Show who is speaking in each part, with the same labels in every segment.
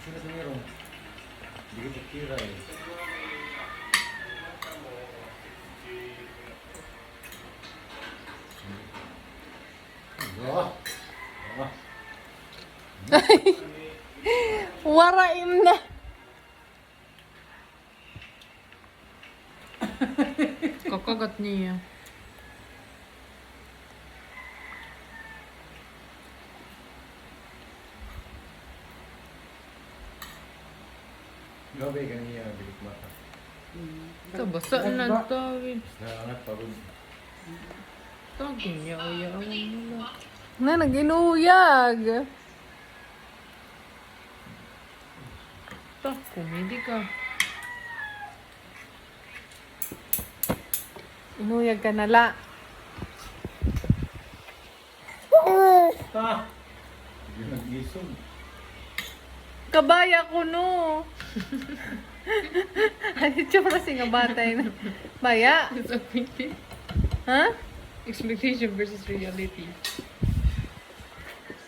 Speaker 1: Sino sa meron? Hindi kita kira eh. Oh. Oh.
Speaker 2: Waraim na. Kakagat niya.
Speaker 1: Gabi ka niya, bilik mata.
Speaker 2: Ito, basa na ito.
Speaker 1: Naangat pagod.
Speaker 2: Tawag niya, uyawan nila. Na, nag-inuyag. Ito, kumidi ka. Inuyag ka na la.
Speaker 1: Ha! Hindi nag-isog.
Speaker 2: Kabaya ko no. Ano tsura si nga batay na? Baya? Ha? Expectation versus reality.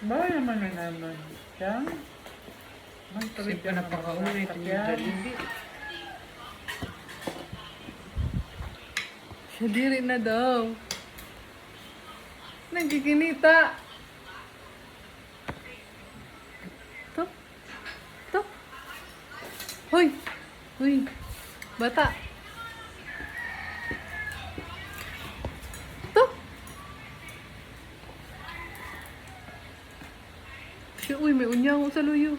Speaker 3: Ba naman na naman siya?
Speaker 2: Kasi pa napakauna ito yung Jollibee. Siya diri na daw. Nagkikinita. To? To? Hoy! Hoy! Bata! To? Siya, uy, may unyang sa luyo.